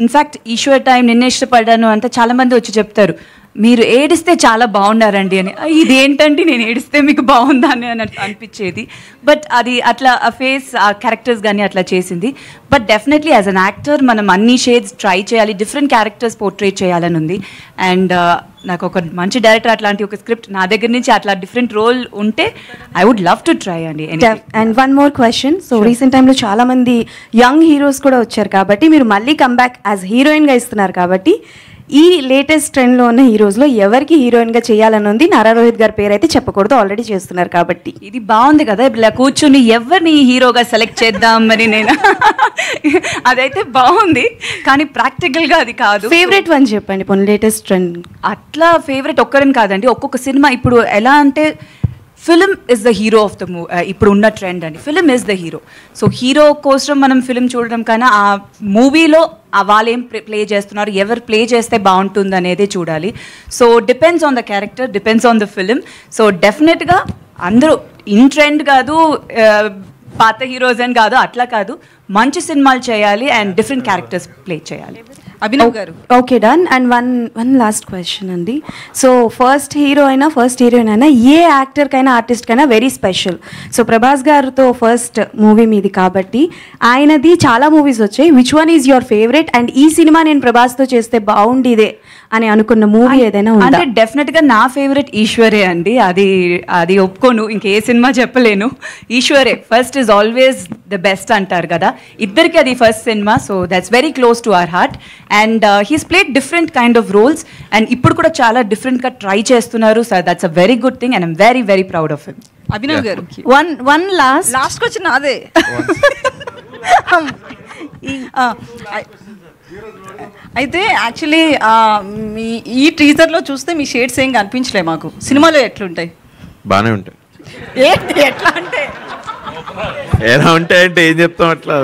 In fact Eshwar time నిన్నే ఇష్టపడ్డాను అంటే చాలామంది వచ్చి చెప్తారు మీరు ఏడిస్తే చాలా బాగున్నారండి అని. ఇది ఏంటంటే నేను ఏడిస్తే మీకు బాగుందా అని అనిపించేది. బట్ అది అట్లా ఆ ఫేస్ ఆ క్యారెక్టర్స్ కానీ అట్లా చేసింది. But definitely as an actor మనం అన్ని షేడ్స్ ట్రై చేయాలి, డిఫరెంట్ క్యారెక్టర్స్ పోర్ట్రేట్ చేయాలని ఉంది. అండ్ నాకు ఒక మంచి డైరెక్టర్ అట్లాంటి ఒక స్క్రిప్ట్ నా దగ్గర నుంచి అట్లా డిఫరెంట్ రోల్ ఉంటే I would love to try అండి. And one more question. So recent టైంలో చాలా మంది యంగ్ హీరోస్ కూడా వచ్చారు కాబట్టి మీరు మళ్ళీ కమ్బ్యాక్ యాజ్ హీరోయిన్గా ఇస్తున్నారు కాబట్టి ఈ లేటెస్ట్ ట్రెండ్లో ఉన్న హీరోస్లో ఎవరికి హీరోయిన్గా చేయాలని ఉంది? నారా రోహిత్ గారి పేరు అయితే చెప్పకూడదు, ఆల్రెడీ చేస్తున్నారు కాబట్టి. ఇది బాగుంది కదా, ఇలా కూర్చుని ఎవరిని హీరోగా సెలెక్ట్ చేద్దాం మరి నేను అదైతే బాగుంది కానీ ప్రాక్టికల్గా అది కాదు. ఫేవరెట్ వన్ చెప్పండి పోనీ లేటెస్ట్ ట్రెండ్. అట్లా ఫేవరెట్ ఒక్కరని కాదండి, ఒక్కొక్క సినిమా ఇప్పుడు ఎలా అంటే film is the hero of the ఇప్పుడు ఉన్న ట్రెండ్ అండి. Film is the hero. So hero కోసం మనం ఫిలిం చూడడం కన్నా ఆ మూవీలో వాళ్ళు ఏం ప్లే చేస్తున్నారు, ఎవరు ప్లే చేస్తే బాగుంటుంది అనేది చూడాలి. So depends on the character, depends on the film. So డెఫినెట్గా అందరూ ఇన్ ట్రెండ్ కాదు, పాత హీరోస్ అని కాదు, అట్లా కాదు, మంచి సినిమాలు చేయాలి అండ్ డిఫరెంట్ క్యారెక్టర్స్ ప్లే చేయాలి. అభినవ్ గారు. Okay done. And one last question అండి. సో ఫస్ట్ హీరోయిన్ అయినా ఏ యాక్టర్కైనా ఆర్టిస్ట్కైనా వెరీ స్పెషల్. సో ప్రభాస్ గారితో ఫస్ట్ మూవీ మీది కాబట్టి ఆయనది చాలా మూవీస్ వచ్చాయి. Which one is your favourite and ఈ సినిమా నేను ప్రభాస్తో చేస్తే బాగుండేదే అని అనుకున్న మూవీ ఏదైనా ఉందా? అంటే డెఫినెట్గా నా ఫేవరెట్ ఈశ్వరే అండి. అది ఒప్పుకోను, ఇంకే సినిమా చెప్పలేను. ఈశ్వరే first is always the best అంటారు కదా, ఇద్దరికి అది ఫస్ట్ సినిమా. So that's very close to our heart. And he's played different kind of roles and ఇప్పుడు కూడా చాలా డిఫరెంట్గా ట్రై చేస్తున్నారు. So that's a very good thing and I'm very very proud of him. Abhinav garu, one last question అదే. అయితే actually ఈ టీజర్లో చూస్తే మీ షేడ్స్ ఏం కనిపించలే మాకు. సినిమాలో ఎట్లుంటాయి? బాగానే ఉంటాయి. ఏంటి ఎట్లా అంటే ఎలా ఉంటాయంటే ఏం చెప్తాం అట్లా.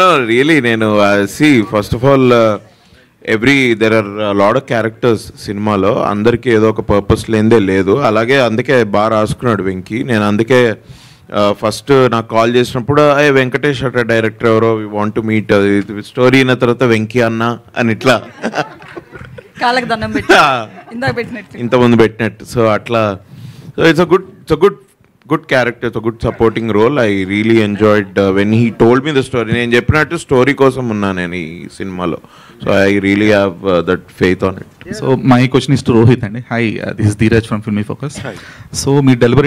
నో రియలీ నేను see first of all there are lot of characters సినిమాలో, అందరికీ ఏదో ఒక పర్పస్ లేనిదే లేదు. అలాగే అందుకే బాగా రాసుకున్నాడు వెంకీ. నేను అందుకే ఫస్ట్ నాకు కాల్ చేసినప్పుడు వెంకటేష్ అట డైరెక్టర్ ఎవరో, we want to meet, story అయిన తర్వాత వెంకీ అన్న అని ఇట్లా కాళ్ళకి దండం పెట్టి ఇంతకుముందు పెట్టినట్టు. సో అట్లా it's a good character, it's a good supporting role. I really enjoyed when he told me the story. నేను చెప్పినట్టు స్టోరీ కోసం ఉన్నా నేను ఈ సినిమాలో. So I really have that faith on it. So my question is to Rohit అండి. Hi, this is Dheeraj from Filmy Focus. So మీ delivery